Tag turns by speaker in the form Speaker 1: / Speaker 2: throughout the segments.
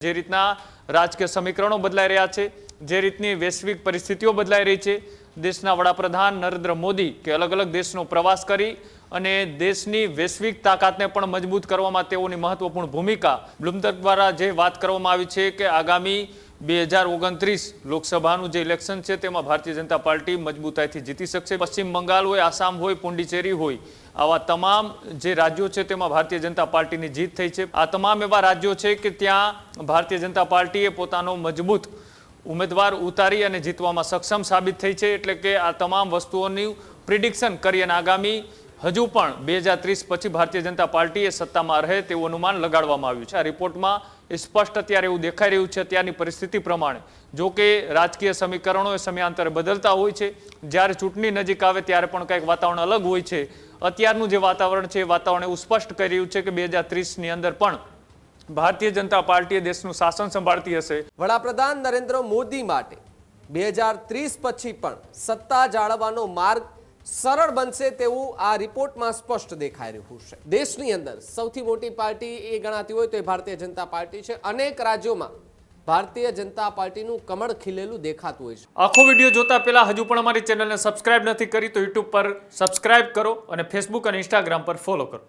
Speaker 1: જે રીતના રાજકીય સમીકરણો બદલાઈ રહ્યા છે, જે રીતની વૈશ્વિક પરિસ્થિતિઓ બદલાઈ રહી છે, દેશના વડાપ્રધાન નરેન્દ્ર મોદી કે અલગ અલગ દેશનો પ્રવાસ કરી અને દેશની વૈશ્વિક તાકાતને પણ મજબૂત કરવામાં તેઓની મહત્વપૂર્ણ ભૂમિકા બ્લૂમબર્ગ દ્વારા જે વાત કરવામાં આવી છે કે આગામી 2029 લોકસભાનું જે ઇલેક્શન છે તેમાં ભારતીય જનતા પાર્ટી મજબૂતાઈથી જીતી શકશે। પશ્ચિમ બંગાળ હોય, આસામ હોય, પુડુચેરી હોય, આવા તમામ જે રાજ્યો છે તેમાં ભારતીય જનતા પાર્ટીની જીત થઈ છે। આ તમામ એવા રાજ્યો છે કે ત્યાં ભારતીય જનતા પાર્ટીએ પોતાનો મજબૂત ઉમેદવાર ઉતારી અને જીતવામાં સક્ષમ સાબિત થઈ છે। એટલે કે આ તમામ વસ્તુઓની પ્રિડિક્શન કરી અને આગામી હજુ પણ 2030 પછી ભારતીય જનતા પાર્ટી એ સત્તામાં રહે તેવું અનુમાન લગાડવામાં આવ્યું છે। આ રિપોર્ટમાં સ્પષ્ટ અત્યારે એવું દેખાઈ રહ્યું છે અત્યારની પરિસ્થિતિ પ્રમાણે, જો કે રાજકીય સમીકરણો એ સમયાંતરે બદલતા હોય છે, જ્યારે ચૂંટણી નજીક આવે ત્યારે પણ કંઈક વાતાવરણ અલગ હોય છે। અત્યારનું જે વાતાવરણ છે એ વાતાવરણ એવું સ્પષ્ટ કરી રહ્યું છે કે 2030ની અંદર પણ ભારતીય જનતા પાર્ટી દેશનું શાસન સંભાળતી હશે।
Speaker 2: વડાપ્રધાન નરેન્દ્ર મોદી માટે 2030 પછી પણ સત્તા જાળવવાનો માર્ગ સરળ બનશે તેવું આ રિપોર્ટમાં સ્પષ્ટ દેખાઈ રહ્યું છે। દેશની અંદર સૌથી મોટી પાર્ટી એ ગણાતી હોય તો એ ભારતીય જનતા પાર્ટી છે। અનેક રાજ્યોમાં ભારતીય જનતા પાર્ટીનું કમળ ખીલેલું દેખાતું હોય છે।
Speaker 1: આખો વિડીયો જોતા પહેલા હજુ પણ અમારી ચેનલને સબસ્ક્રાઇબ નથી કરી તો યુટ્યુબ પર સબસ્ક્રાઇબ કરો અને ફેસબુક અને ઇન્સ્ટાગ્રામ પર ફોલો કરો।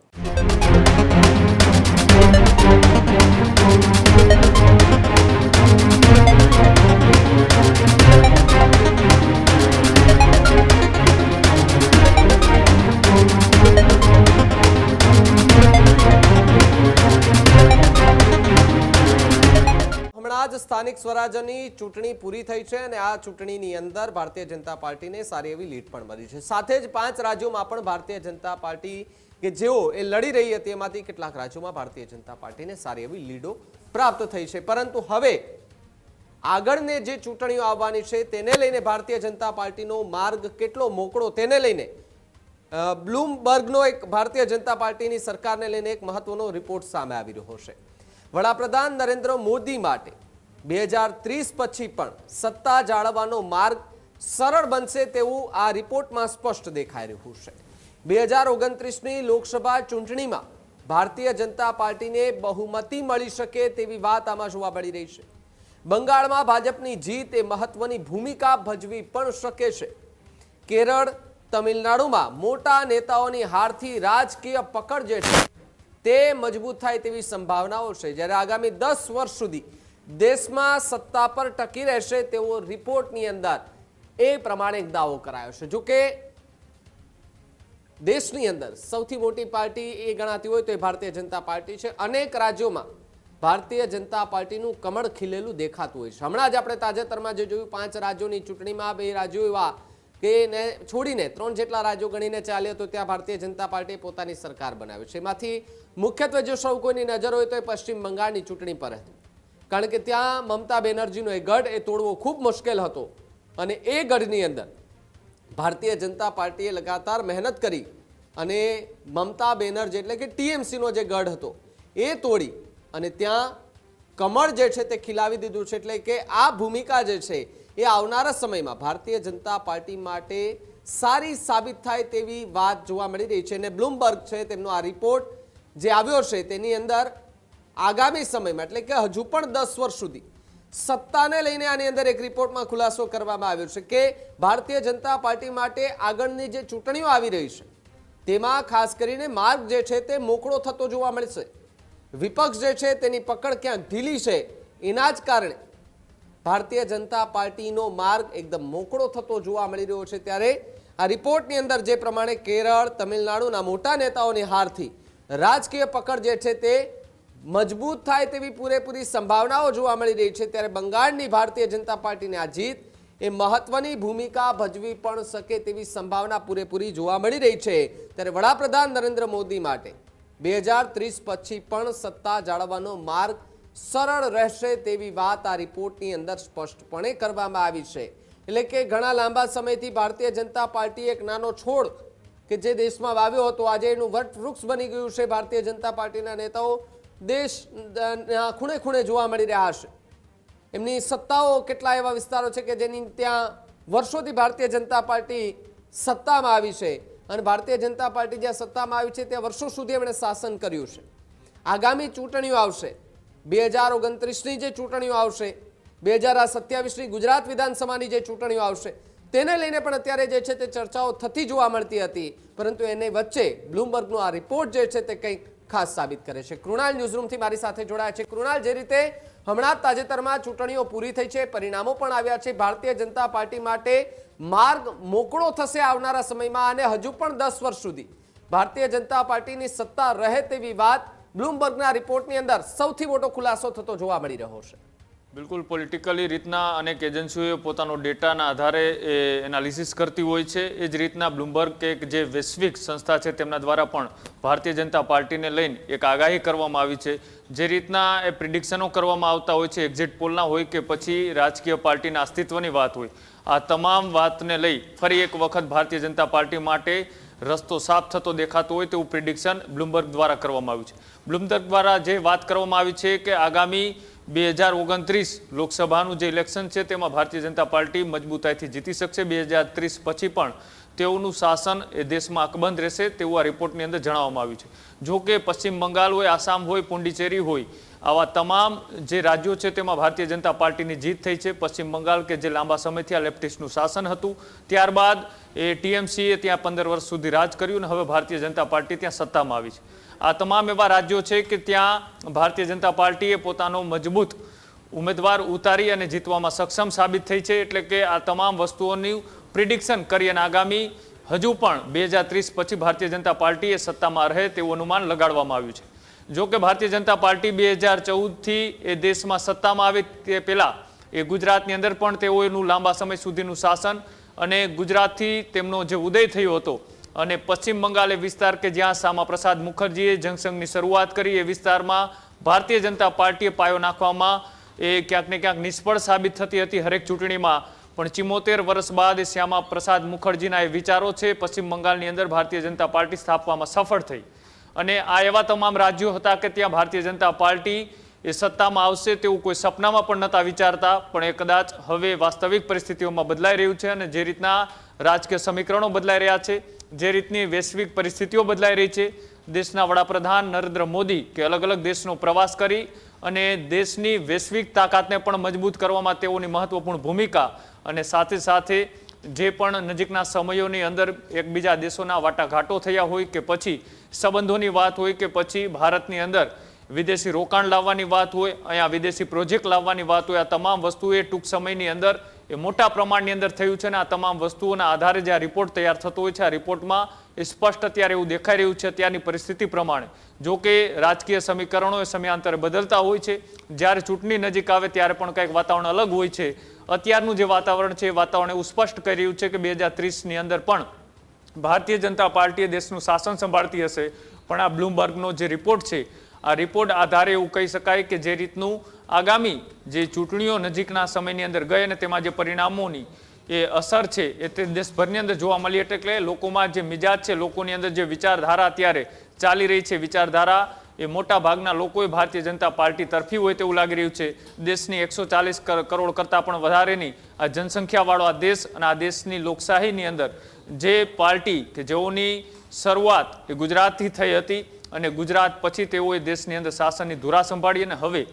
Speaker 2: સ્થાનિક સ્વરાજ્યની ચૂંટણી પૂરી થઈ છે અને આ ચૂંટણીની અંદર ભારતીય જનતા પાર્ટીને સારી એવી લીડ પણ મળી છે। સાથે જ 5 રાજ્યોમાં પણ ભારતીય જનતા પાર્ટી કે જેઓ એ લડી રહી હતી એમાંથી કેટલાક રાજ્યોમાં ભારતીય જનતા પાર્ટીને સારી એવી લીડો પ્રાપ્ત થઈ છે। પરંતુ હવે આગળને જે ચૂંટણીઓ આવવાની છે તેને લઈને ભારતીય જનતા પાર્ટીનો માર્ગ કેટલો મોકળો તેને લઈને બ્લૂમબર્ગનો એક ભારતીય જનતા પાર્ટીની સરકારને લઈને એક મહત્વનો રિપોર્ટ સામે આવી રહ્યો છે। વડાપ્રધાન નરેન્દ્ર મોદી માટે 2030 પછી પણ સત્તા જાળવવાનો માર્ગ સરળ બનશે તેવું આ રિપોર્ટમાં સ્પષ્ટ દેખાઈ રહ્યું છે। 2029ની લોકસભા ચૂંટણીમાં ભારતીય જનતા પાર્ટીને બહુમતી મળી શકે તેવી વાત આમાં જોવા મળી રહી છે। બંગાળમાં ભાજપની જીત એ મહત્વની ભૂમિકા ભજવી પણ શકે છે। કેરળ, તમિલનાડુમાં મોટા નેતાઓની હારથી રાજકીય પકડ જે છે તે મજબૂત થાય તેવી સંભાવનાઓ છે। જ્યારે આગામી 10 વર્ષ સુધી દેશમાં સત્તા પર ટકી રહેશે તેવો રિપોર્ટની અંદર એ પ્રમાણે એક દાવો કરાયો છે। જો કે દેશની અંદર સૌથી મોટી પાર્ટી એ ગણાતી હોય તો એ ભારતીય જનતા પાર્ટી છે। અનેક રાજ્યોમાં ભારતીય જનતા પાર્ટીનું કમળ ખીલેલું દેખાતું હોય છે। હમણાં જ આપણે તાજેતરમાં જે જોયું 5 રાજ્યોની ચૂંટણીમાં 2 રાજ્યો એવા કે એને છોડીને 3 જેટલા રાજ્યો ગણીને ચાલ્યો તો ત્યાં ભારતીય જનતા પાર્ટીએ પોતાની સરકાર બનાવી છે। એમાંથી મુખ્યત્વે જો સૌ કોઈની નજર હોય તો એ પશ્ચિમ બંગાળની ચૂંટણી પર હતી, કારણ કે ત્યાં મમતા બેનર્જીનો એ ગઢ એ તોડવો ખૂબ મુશ્કેલ હતો અને એ ગઢની અંદર ભારતીય જનતા પાર્ટીએ લગાતાર મહેનત કરી અને મમતા બેનર્જી એટલે કે ટીએમસીનો જે ગઢ હતો એ તોડી અને ત્યાં કમળ જે છે તે ખીલાવી દીધું છે। એટલે કે આ ભૂમિકા જે છે એ આવનારા સમયમાં ભારતીય જનતા પાર્ટી માટે સારી સાબિત થાય તેવી વાત જોવા મળી રહી છે। અને બ્લૂમબર્ગ છે તેમનો આ રિપોર્ટ જે આવ્યો છે તેની અંદર આગામી સમયમાં એટલે કે હજુ પણ 10 વર્ષ સુધી સત્તાને લઈને આની અંદર એક રિપોર્ટમાં ખુલાસો કરવામાં આવ્યો છે કે ભારતીય જનતા પાર્ટી માટે આગળની જે ચૂંટણીઓ આવી રહી છે તેમાં ખાસ કરીને માર્ગ જે છે તે મોકળો થતો જોવા મળશે। વિપક્ષ જે છે તેની પકડ ક્યાંક ઢીલી છે, એના જ કારણે ભારતીય જનતા પાર્ટીનો માર્ગ એકદમ મોકળો થતો જોવા મળી રહ્યો છે। ત્યારે આ રિપોર્ટની અંદર જે પ્રમાણે કેરળ, તમિલનાડુના મોટા નેતાઓની હારથી રાજકીય પકડ જે છે તે મજબૂત થાય તેવી પૂરેપૂરી સંભાવનાઓ જોવા મળી રહી છે। ત્યારે બંગાળની ભારતીય જનતા પાર્ટીની આ જીત એ મહત્વની ભૂમિકા ભજવી પણ શકે તેવી સંભાવના પૂરેપૂરી જોવા મળી રહી છે। ત્યારે વડાપ્રધાન નરેન્દ્ર મોદી માટે 2030 પછી પણ સત્તા જાળવવાનો માર્ગ સરળ રહેશે તેવી વાત આ રિપોર્ટની અંદર સ્પષ્ટપણે કરવામાં આવી છે। એટલે કે ઘણા લાંબા સમયથી ભારતીય જનતા પાર્ટી એક નાનો છોડ કે જે દેશમાં વાવ્યો હતો આજે એનું વટવૃક્ષ બની ગયું છે। ભારતીય જનતા પાર્ટીના નેતાઓ દેશના ખૂણે ખૂણે જોવા મળી રહ્યા હશે। એમની સત્તાઓ કેટલા એવા વિસ્તારો છે કે જેની ત્યાં વર્ષોથી ભારતીય જનતા પાર્ટી સત્તામાં આવી છે અને ભારતીય જનતા પાર્ટી જ્યાં સત્તામાં આવી છે ત્યાં વર્ષો સુધી એમણે શાસન કર્યું છે। આગામી ચૂંટણીઓ આવશે 2029ની જે ચૂંટણીઓ આવશે, 2027ની ગુજરાત વિધાનસભાની જે ચૂંટણીઓ આવશે, તેને લઈને પણ અત્યારે જે છે તે ચર્ચાઓ થતી જોવા મળતી હતી. પરંતુ એને વચ્ચે બ્લૂમબર્ગનો આ રિપોર્ટ જે છે તે કંઈક ખાસ સાબિત કરે છે. કૃણાલ ન્યૂઝરૂમથી મારી સાથે જોડાયા છે. કૃણાલ, જે રીતે હમણાં જ તાજેતરમાં ચૂંટણીઓ પૂરી થઈ છે, પરિણામો પણ આવ્યા છે, ભારતીય જનતા પાર્ટી માટે માર્ગ મોકળો થશે આવનારા સમયમાં અને હજુ પણ 10 વર્ષ સુધી ભારતીય જનતા પાર્ટીની સત્તા રહે તેવી વાત બ્લૂમબર્ગના રિપોર્ટની અંદર સૌથી મોટો ખુલાસો થતો જોવા મળી રહ્યો છે.
Speaker 1: બિલકુલ, પોલિટિકલી રીતના અનેક એજન્સીઓએ પોતાનો ડેટાના આધારે એનાલિસિસ કરતી હોય છે. એ જ રીતના બ્લૂમબર્ગ એક જે વૈશ્વિક સંસ્થા છે તેમના દ્વારા પણ ભારતીય જનતા પાર્ટીને લઈને એક આગાહી કરવામાં આવી છે. જે રીતના એ પ્રિડિક્શનો કરવામાં આવતા હોય છે, એક્ઝિટ પોલના હોય કે પછી રાજકીય પાર્ટીના અસ્તિત્વની વાત હોય, આ તમામ વાતને લઈ ફરી એક વખત ભારતીય જનતા પાર્ટી માટે રસ્તો સાફ થતો દેખાતો હોય તેવું પ્રિડિક્શન બ્લૂમબર્ગ દ્વારા કરવામાં આવ્યું છે. બ્લૂમબર્ગ દ્વારા જે વાત કરવામાં આવી છે કે આગામી 2029 લોકસભાનું જે ઇલેક્શન છે તેમાં ભારતીય જનતા પાર્ટી મજબૂતાઈથી જીતી શકશે. 2030 પછી પણ તેઓનું શાસન એ દેશમાં અકબંધ રહેશે તેવું આ રિપોર્ટની અંદર જણાવવામાં આવ્યું છે. જો કે પશ્ચિમ બંગાળ હોય, આસામ હોય, પુડુચેરી હોય, આવા તમામ જે રાજ્યો છે તેમાં ભારતીય જનતા પાર્ટીની જીત થઈ છે. પશ્ચિમ બંગાળ કે જે લાંબા સમયથી આ લેફ્ટિસ્ટનું શાસન હતું, ત્યારબાદ એ ટીએમસીએ ત્યાં 15 વર્ષ સુધી રાજ કર્યું અને હવે ભારતીય જનતા પાર્ટી ત્યાં સત્તામાં આવી છે. આ તમામ એવા રાજ્યો છે કે ત્યાં ભારતીય જનતા પાર્ટીએ પોતાનો મજબૂત ઉમેદવાર ઉતારી અને જીતવામાં સક્ષમ સાબિત થઈ છે. એટલે કે આ તમામ વસ્તુઓની પ્રિડિક્શન કરી અને આગામી હજુ પણ 2030 પછી ભારતીય જનતા પાર્ટી એ સત્તામાં રહે તેવું અનુમાન લગાડવામાં આવ્યું છે. જો કે ભારતીય જનતા પાર્ટી 2014થી એ દેશમાં સત્તામાં આવે તે પહેલા એ ગુજરાતની અંદર પણ તેઓનું લાંબા સમય સુધીનું શાસન અને ગુજરાતથી તેમનો જે ઉદય થયો હતો અને પશ્ચિમ બંગાળ એ વિસ્તાર કે જ્યાં શ્યામા પ્રસાદ મુખર્જીએ જનસંઘની શરૂઆત કરી, એ વિસ્તારમાં ભારતીય જનતા પાર્ટીએ પાયો નાખવામાં એ ક્યાંક ને ક્યાંક નિષ્ફળ સાબિત થતી હતી હરેક ચૂંટણીમાં. પણ 74 વર્ષ બાદ એ શ્યામા પ્રસાદ મુખર્જીના એ વિચારો છે પશ્ચિમ બંગાળની અંદર ભારતીય જનતા પાર્ટી સ્થાપવામાં સફળ થઈ. અને આ એવા તમામ રાજ્યો હતા કે ત્યાં ભારતીય જનતા પાર્ટી એ સત્તામાં આવશે તેવું કોઈ સપનામાં પણ નહોતા વિચારતા, પણ એ કદાચ હવે વાસ્તવિક પરિસ્થિતિઓમાં બદલાઈ રહ્યું છે. અને જે રીતના રાજકીય સમીકરણો બદલાઈ રહ્યા છે, જે રીતની વૈશ્વિક પરિસ્થિતિઓ બદલાઈ રહી છે, દેશના વડાપ્રધાન નરેન્દ્ર મોદી કે અલગ અલગ દેશનો પ્રવાસ કરી અને દેશની વૈશ્વિક તાકાતને પણ મજબૂત કરવામાં તેઓની મહત્વપૂર્ણ ભૂમિકા, અને સાથે સાથે જે પણ નજીકના સમયોની અંદર એકબીજા દેશોના વાટાઘાટો થયા હોય કે પછી સંબંધોની વાત હોય કે પછી ભારતની અંદર વિદેશી રોકાણ લાવવાની વાત હોય, અહીંયા વિદેશી પ્રોજેક્ટ લાવવાની વાત હોય, આ તમામ વસ્તુઓ એ ટૂંક સમયની અંદર એ મોટા પ્રમાણની અંદર થયું છે. અને આ તમામ વસ્તુઓના આધારે જે આ રિપોર્ટ તૈયાર થતો હોય છે, આ રિપોર્ટમાં એ સ્પષ્ટ અત્યારે એવું દેખાઈ રહ્યું છે અત્યારની પરિસ્થિતિ પ્રમાણે. જો કે રાજકીય સમીકરણો એ સમયાંતરે બદલતા હોય છે, જ્યારે ચૂંટણી નજીક આવે ત્યારે પણ કંઈક વાતાવરણ અલગ હોય છે. અત્યારનું જે વાતાવરણ છે એ વાતાવરણ એવું સ્પષ્ટ કરી રહ્યું છે કે 2030ની અંદર પણ ભારતીય જનતા પાર્ટીએ દેશનું શાસન સંભાળતી હશે. પણ આ બ્લૂમબર્ગનો જે રિપોર્ટ છે, આ રિપોર્ટ આધારે એવું કહી શકાય કે જે રીતનું આગામી જે ચૂંટણીઓ નજીકના સમયની અંદર ગઈ અને તેમાં જે પરિણામોની એ અસર છે એ તે દેશભરની અંદર જોવા મળી. એટલે લોકોમાં જે મિજાજ છે, લોકોની અંદર જે વિચારધારા અત્યારે ચાલી રહી છે, વિચારધારા એ મોટા ભાગના લોકોએ ભારતીય જનતા પાર્ટી તરફી હોય તેવું લાગી રહ્યું છે. દેશની 140 કરોડ કરતાં પણ વધારેની આ જનસંખ્યાવાળો આ દેશ અને આ દેશની લોકશાહીની અંદર જે પાર્ટી કે જેઓની શરૂઆત એ ગુજરાતથી થઈ હતી અને ગુજરાત પછી તેઓએ દેશની અંદર શાસનની ધુરા સંભાળી અને હવે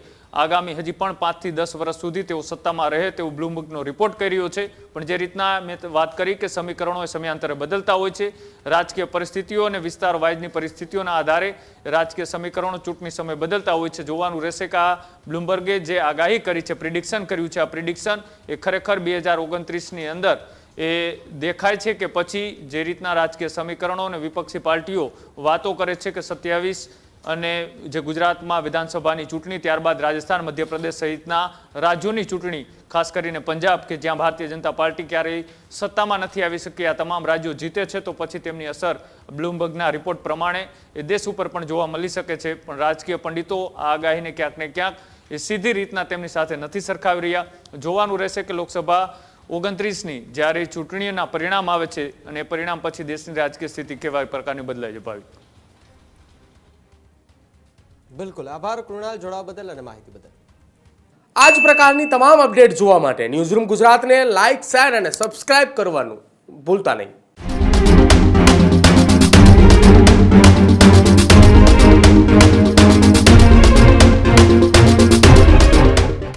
Speaker 1: આગામી હજી પણ 5 થી 10 વર્ષ સુધી તેઓ સત્તામાં રહે તેવું બ્લૂમબર્ગનો રિપોર્ટ કરી રહ્યો છે. પણ જે રીતના મેં વાત કરી કે સમીકરણો એ સમયાંતરે બદલતા હોય છે, રાજકીય પરિસ્થિતિઓ અને વિસ્તાર વાઇઝની પરિસ્થિતિઓના આધારે રાજકીય સમીકરણો ચૂંટણી સમય બદલતા હોય છે. જોવાનું રહેશે કે આ બ્લૂમબર્ગે જે આગાહી કરી છે, પ્રિડિક્શન કર્યું છે, આ પ્રિડિક્શન એ ખરેખર 2029ની અંદર એ દેખાય છે કે પછી જે રીતના રાજકીય સમીકરણો અને વિપક્ષી પાર્ટીઓ વાતો કરે છે કે 27 અને જે ગુજરાતમાં વિધાનસભાની ચૂંટણી, ત્યારબાદ રાજસ્થાન, મધ્યપ્રદેશ સહિતના રાજ્યોની ચૂંટણી, ખાસ કરીને પંજાબ કે જ્યાં ભારતીય જનતા પાર્ટી ક્યારેય સત્તામાં નથી આવી શકી, આ તમામ રાજ્યો જીતે છે તો પછી તેમની અસર બ્લૂમબર્ગના રિપોર્ટ પ્રમાણે એ દેશ ઉપર પણ જોવા મળી શકે છે. પણ રાજકીય પંડિતો આ આગાહીને ક્યાંક ને ક્યાંક એ સીધી રીતના તેમની સાથે નથી સરખાવી રહ્યા. જોવાનું રહેશે કે લોકસભા 29ની જ્યારે ચૂંટણીના પરિણામ આવે છે અને પરિણામ પછી દેશની રાજકીય સ્થિતિ કેવા પ્રકારની બદલાઈ છે. ભાવિક,
Speaker 2: બિલકુલ આભાર કૃણાલ, જોડાવા બદલ અને માહિતી બદલ. આ જ પ્રકારની તમામ અપડેટ જોવા માટે ન્યૂઝરૂમ ગુજરાતને લાઇક, શેર અને સબસ્ક્રાઇબ કરવાનું ભૂલતા નહીં.